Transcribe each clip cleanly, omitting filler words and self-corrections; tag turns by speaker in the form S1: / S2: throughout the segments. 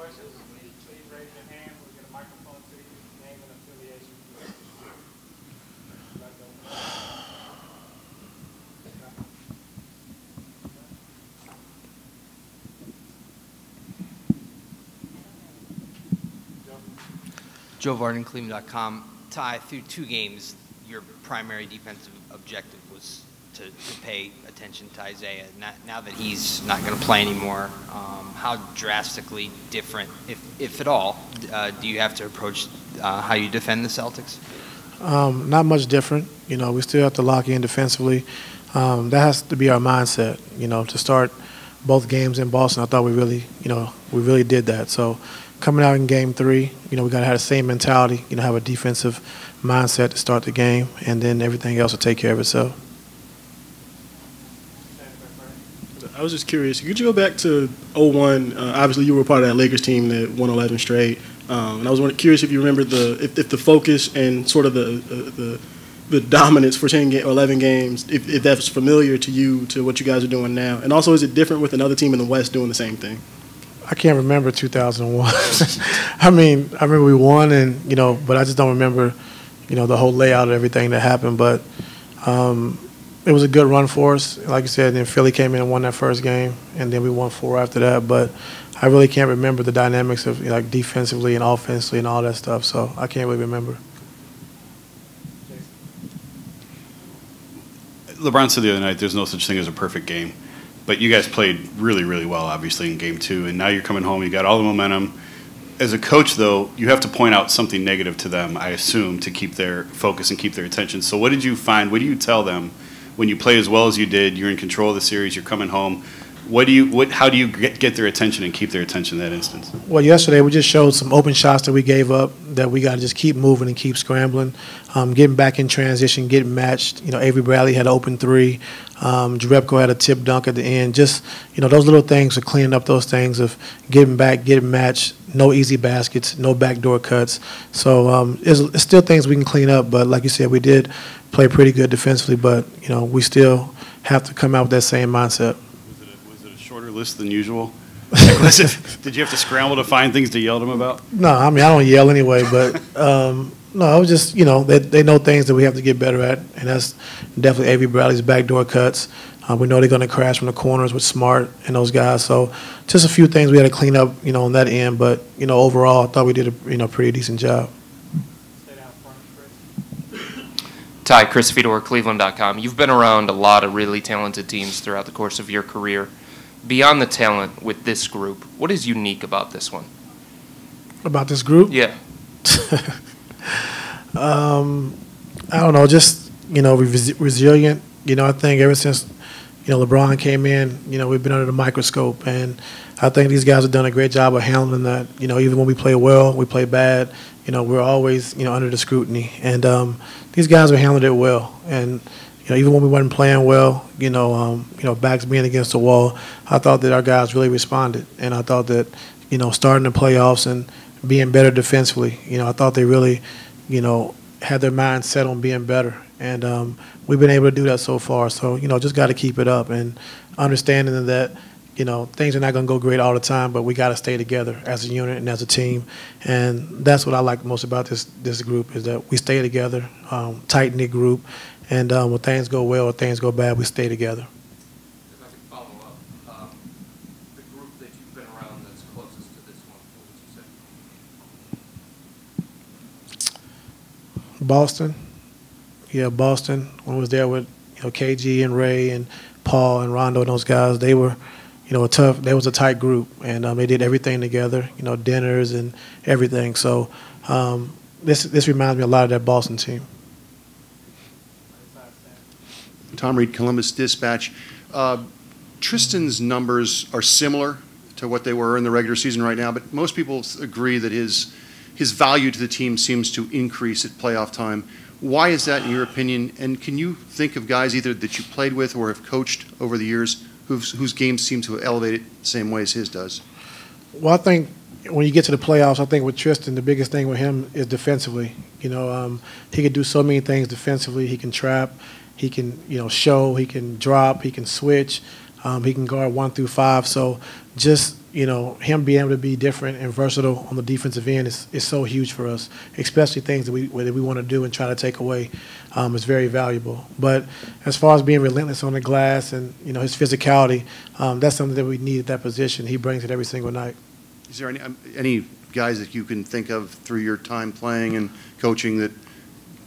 S1: questions, please raise your hand. We'll get a microphone to you. Name and affiliation.
S2: Joe Varden, Cleveland.com. Ty, through 2 games, your primary defensive objective was to pay attention to Isaiah. Now that he's not going to play anymore, how drastically different, if at all, do you have to approach how you defend the Celtics?
S3: Not much different. You know, we still have to lock in defensively. That has to be our mindset. You know, to start both games in Boston, I thought we really did that. So coming out in Game 3, you know, we got to have the same mentality. You know, have a defensive mindset to start the game, and then everything else will take care of itself.
S4: I was just curious, could you go back to 01? Obviously, you were part of that Lakers team that won 11 straight. And I was curious if you remember if the focus and sort of the dominance for 11 games, if that's familiar to you, to what you guys are doing now. And also, is it different with another team in the West doing the same thing?
S3: I can't remember 2001. I mean, I remember we won, and you know, but I just don't remember, you know, the whole layout of everything that happened. But it was a good run for us. Like you said, then Philly came in and won that first game, and then we won 4 after that. But I really can't remember the dynamics of, like, defensively and offensively and all that stuff. So I can't really remember.
S5: LeBron said the other night, there's no such thing as a perfect game. But you guys played really, really well, obviously, in Game 2. And now you're coming home. You got all the momentum. As a coach, though, you have to point out something negative to them, I assume, to keep their focus and keep their attention. So what did you find? What do you tell them when you play as well as you did? You're in control of the series. You're coming home. How do you get their attention and keep their attention in that instance? Well,
S3: yesterday we just showed some open shots that we gave up, that we got to just keep moving and keep scrambling, getting back in transition, getting matched. You know, Avery Bradley had an open 3. Jerebko had a tip dunk at the end. Just, you know, those little things of cleaning up those things of getting back, getting matched, no easy baskets, no backdoor cuts. So it's still things we can clean up, but like you said, we did play pretty good defensively, but, you know, we still have to come out with that same mindset.
S5: Was it a shorter list than usual? Did you have to scramble to find things to yell at them about?
S3: No, I mean, I don't yell anyway, but no, I was just, you know, they know things that we have to get better at, and that's definitely Avery Bradley's backdoor cuts. We know they're going to crash from the corners with Smart and those guys. So just a few things we had to clean up, you know, on that end. But, you know, overall, I thought we did a pretty decent job.
S6: Ty, Chris Fedor, Cleveland.com. You've been around a lot of really talented teams throughout the course of your career. Beyond the talent with this group, what is unique about this one?
S3: About this group?
S6: Yeah.
S3: I don't know, just, you know, resilient. You know, I think ever since, you know, LeBron came in, you know, we've been under the microscope, and I think these guys have done a great job of handling that. You know, even when we play well, we play bad, you know, we're always, you know, under the scrutiny. And these guys have handled it well. And, you know, even when we weren't playing well, you know, backs being against the wall, I thought that our guys really responded. And I thought that, you know, starting the playoffs and being better defensively, you know, I thought they really, you know, had their mind set on being better. And we've been able to do that so far. So, you know, just got to keep it up and understanding that, you know, things are not going to go great all the time, but we got to stay together as a unit and as a team. And that's what I like most about this group, is that we stay together, tight-knit group. And when things go well or things go bad, we stay together.
S6: If I could follow up, the group that you've been around that's closest to this one, what would you say?
S3: Boston. Yeah, Boston. When I was there with, you know, KG and Ray and Paul and Rondo and those guys, they were, you know, tough. They was a tight group, and they did everything together, you know, dinners and everything. So this reminds me a lot of that Boston team.
S7: Tom Reed, Columbus Dispatch. Tristan's numbers are similar to what they were in the regular season right now, but most people agree that his value to the team seems to increase at playoff time. Why is that, in your opinion? And can you think of guys either that you played with or have coached over the years whose games seem to elevate it the same way as his does?
S3: Well, I think when you get to the playoffs, I think with Tristan, the biggest thing with him is defensively. You know, he can do so many things defensively. He can trap. He can, you know, show. He can drop. He can switch. He can guard 1 through 5. So just him being able to be different and versatile on the defensive end is so huge for us, especially things that we want to do and try to take away is very valuable. But as far as being relentless on the glass and, his physicality, that's something that we need at that position. He brings it every single night.
S7: Is there any guys that you can think of through your time playing and coaching that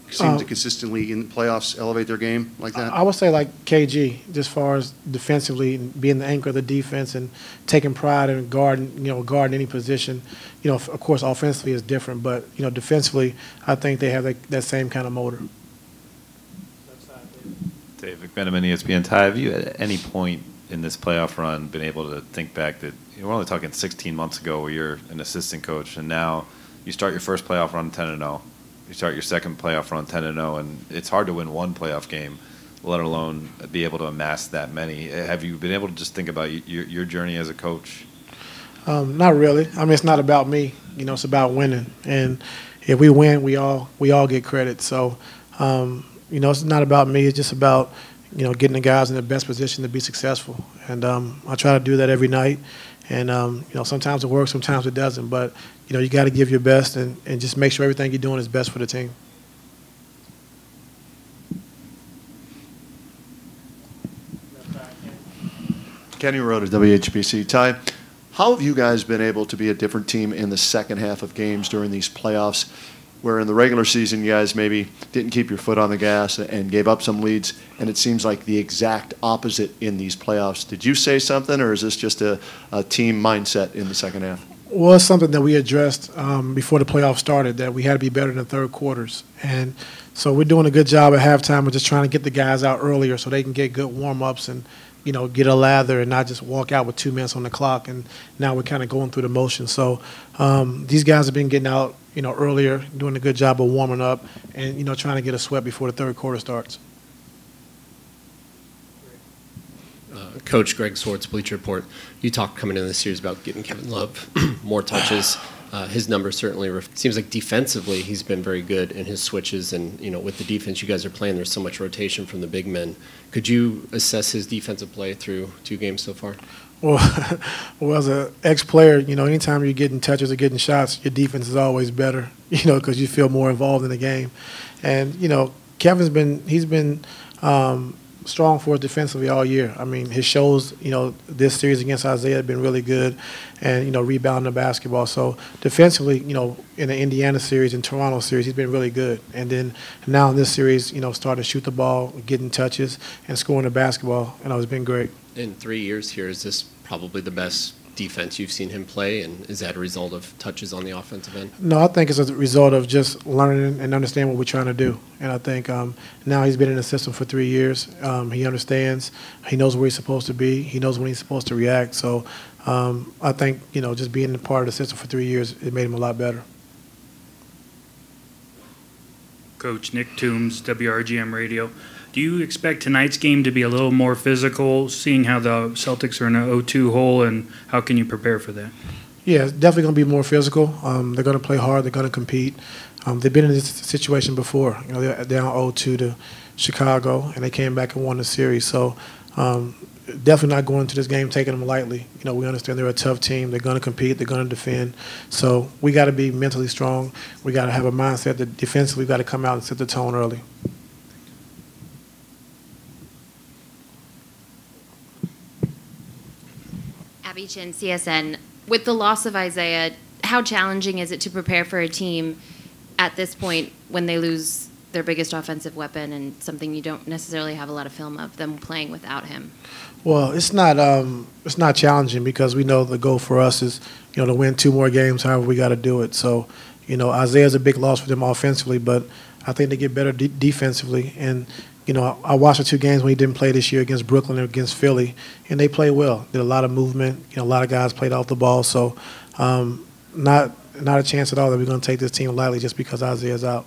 S7: seem to consistently in playoffs elevate their game like that? I
S3: would say like KG, just as far as defensively and being the anchor of the defense and taking pride in guarding any position. Of course, offensively is different, but defensively, I think they have that same kind of motor.
S8: Dave McMenamin, ESPN. Ty, have you at any point in this playoff run been able to think back that we're only talking 16 months ago where you're an assistant coach, and now you start your first playoff run 10-0. You start your second playoff run 10-0, and it's hard to win one playoff game, let alone be able to amass that many. Have you been able to just think about your journey as a coach?
S3: Not really. I mean, it's not about me. It's about winning. And if we win, we all get credit. So, it's not about me. It's just about, getting the guys in the best position to be successful. And I try to do that every night. And, sometimes it works, sometimes it doesn't. But, you got to give your best and just make sure everything you're doing is best for the team.
S9: Kenny Road at WHBC. Ty, how have you guys been able to be a different team in the second half of games during these playoffs, where in the regular season you guys maybe didn't keep your foot on the gas and gave up some leads, and it seems like the exact opposite in these playoffs? Did you say something, or is this just a team mindset in the second half?
S3: Well, it's something that we addressed before the playoffs started, that we had to be better in the third quarters. And so we're doing a good job at halftime of just trying to get the guys out earlier so they can get good warm-ups and, get a lather and not just walk out with 2 minutes on the clock. And now we're kind of going through the motion. So these guys have been getting out, earlier, doing a good job of warming up and, trying to get a sweat before the third quarter starts.
S10: Coach Greg Swartz, Bleacher Report. You talked coming into the series about getting Kevin Love more touches. His numbers certainly seems like defensively he's been very good in his switches, and with the defense you guys are playing, there's so much rotation from the big men. Could you assess his defensive play through 2 games so far?
S3: Well, as an ex-player, anytime you're getting touches or getting shots, your defense is always better, because you feel more involved in the game. And Kevin's been strong for us defensively all year. I mean, his shows, this series against Isaiah have been really good, and rebounding the basketball. So defensively, in the Indiana series and Toronto series, he's been really good. And then now in this series, starting to shoot the ball, getting touches, and scoring the basketball, it's been great.
S10: In 3 years here, is this probably the best defense you've seen him play, and is that a result of touches on the offensive end?
S3: No, I think it's a result of just learning and understanding what we're trying to do. And I think now he's been in the system for 3 years. He understands. He knows where he's supposed to be. He knows when he's supposed to react. So I think, just being a part of the system for 3 years, it made him a lot better.
S11: Coach Nick Toombs, WRGM Radio. Do you expect tonight's game to be a little more physical, seeing how the Celtics are in an 0-2 hole, and how can you prepare for that?
S3: Yeah, it's definitely going to be more physical. They're going to play hard. They're going to compete. They've been in this situation before. They're down 0-2 to Chicago, and they came back and won the series. So definitely not going into this game taking them lightly. We understand they're a tough team. They're going to compete. They're going to defend. So we got to be mentally strong. We got to have a mindset that defensively we've got to come out and set the tone early.
S12: Abby Chin, CSN. With the loss of Isaiah, how challenging is it to prepare for a team at this point when they lose their biggest offensive weapon and something you don't necessarily have a lot of film of them playing without him?
S3: Well, it's not challenging because we know the goal for us is, to win 2 more games, however we got to do it. So, Isaiah's a big loss for them offensively, but I think they get better defensively. And, I watched the 2 games when he didn't play this year against Brooklyn and against Philly, and they played well. Did a lot of movement. A lot of guys played off the ball. So not a chance at all that we're going to take this team lightly just because Isaiah's out.